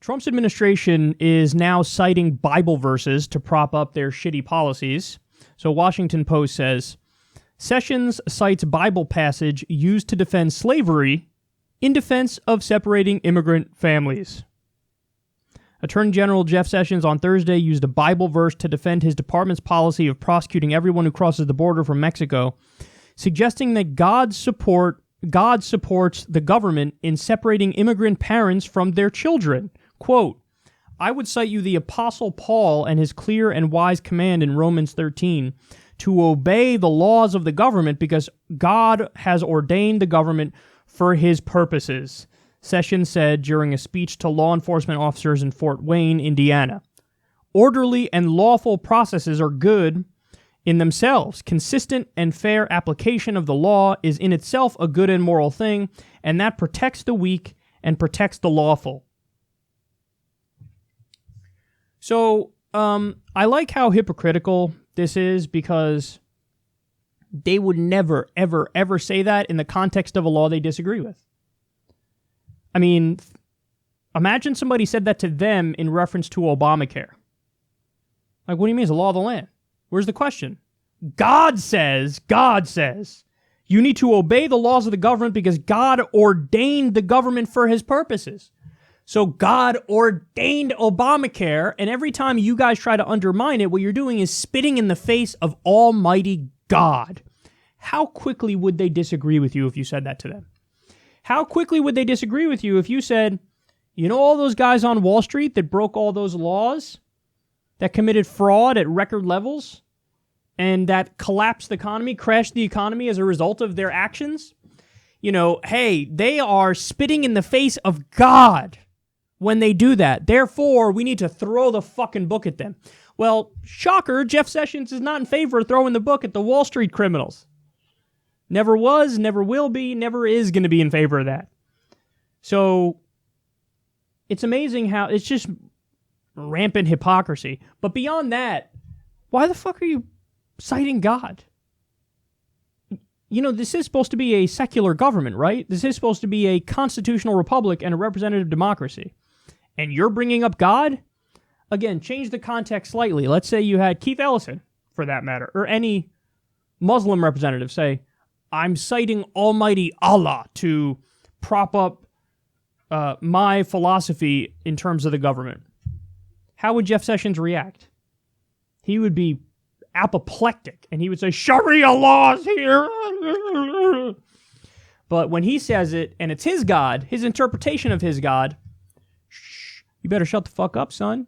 Trump's administration is now citing Bible verses to prop up their shitty policies. So Washington Post says, Sessions cites Bible passage used to defend slavery in defense of separating immigrant families. Attorney General Jeff Sessions on Thursday used a Bible verse to defend his department's policy of prosecuting everyone who crosses the border from Mexico, suggesting that God supports the government in separating immigrant parents from their children. Quote, I would cite you the Apostle Paul and his clear and wise command in Romans 13 to obey the laws of the government because God has ordained the government for his purposes, Sessions said during a speech to law enforcement officers in Fort Wayne, Indiana. Orderly and lawful processes are good in themselves. Consistent and fair application of the law is in itself a good and moral thing, and that protects the weak and protects the lawful. So, I like how hypocritical this is because they would never, ever, ever say that in the context of a law they disagree with. I mean, imagine somebody said that to them in reference to Obamacare. Like, what do you mean it's the law of the land? Where's the question? God says, you need to obey the laws of the government because God ordained the government for his purposes. So God ordained Obamacare, and every time you guys try to undermine it, what you're doing is spitting in the face of Almighty God. How quickly would they disagree with you if you said that to them? How quickly would they disagree with you if you said, you know all those guys on Wall Street that broke all those laws, that committed fraud at record levels, and that collapsed the economy, crashed the economy as a result of their actions? You know, hey, they are spitting in the face of God when they do that. Therefore, we need to throw the fucking book at them. Well, shocker, Jeff Sessions is not in favor of throwing the book at the Wall Street criminals. Never was, never will be, never is going to be in favor of that. So, it's amazing how it's just rampant hypocrisy. But beyond that, why the fuck are you citing God? You know, this is supposed to be a secular government, right? This is supposed to be a constitutional republic and a representative democracy. And you're bringing up God? Again, change the context slightly. Let's say you had Keith Ellison, for that matter, or any Muslim representative say, I'm citing Almighty Allah to prop up my philosophy in terms of the government. How would Jeff Sessions react? He would be apoplectic, and he would say, Sharia laws here. But when he says it, and it's his God, his interpretation of his God, shh, you better shut the fuck up, son.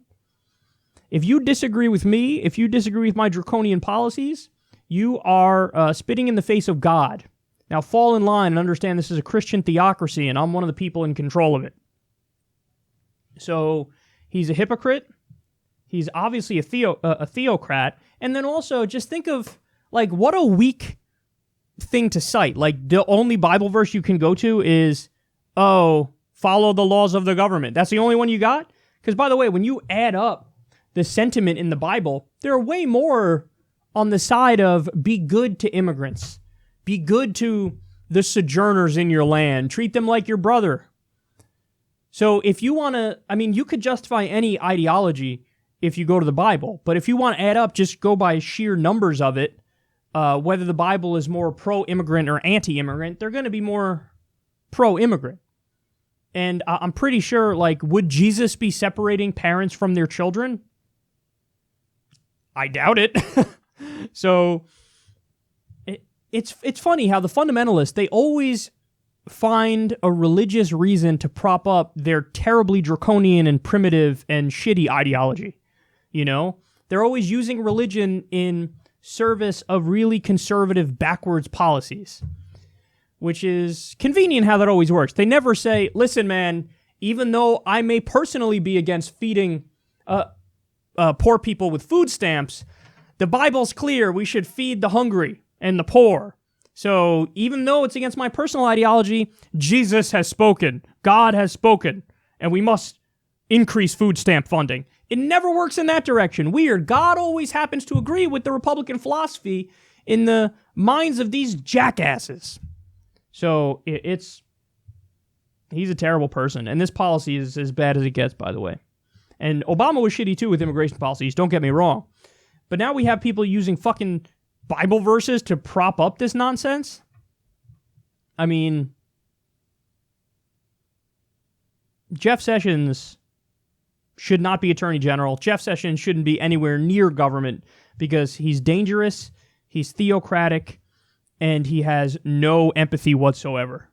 If you disagree with me, if you disagree with my draconian policies, you are spitting in the face of God. Now fall in line and understand this is a Christian theocracy, and I'm one of the people in control of it. So he's a hypocrite. He's obviously a theocrat. And then also, just think of, like, what a weak thing to cite. Like, the only Bible verse you can go to is, follow the laws of the government. That's the only one you got? Because, by the way, when you add up the sentiment in the Bible, there are way more on the side of be good to immigrants. Be good to the sojourners in your land. Treat them like your brother. So if you want to, I mean, you could justify any ideology if you go to the Bible. But if you want to add up, just go by sheer numbers of it, whether the Bible is more pro-immigrant or anti-immigrant, they're going to be more pro-immigrant. And I'm pretty sure, like, would Jesus be separating parents from their children? I doubt it. So it's funny how the fundamentalists, they always find a religious reason to prop up their terribly draconian and primitive and shitty ideology. You know, they're always using religion in service of really conservative backwards policies, which is convenient how that always works. They never say, listen, man, even though I may personally be against feeding poor people with food stamps, the Bible's clear. We should feed the hungry and the poor. So even though it's against my personal ideology, Jesus has spoken, God has spoken, and we must increase food stamp funding. It never works in that direction. Weird. God always happens to agree with the Republican philosophy in the minds of these jackasses. So it's He's a terrible person. And this policy is as bad as it gets, by the way. And Obama was shitty, too, with immigration policies. Don't get me wrong. But now we have people using fucking Bible verses to prop up this nonsense. I mean, Jeff Sessions should not be Attorney General. Jeff Sessions shouldn't be anywhere near government because he's dangerous, he's theocratic, and he has no empathy whatsoever.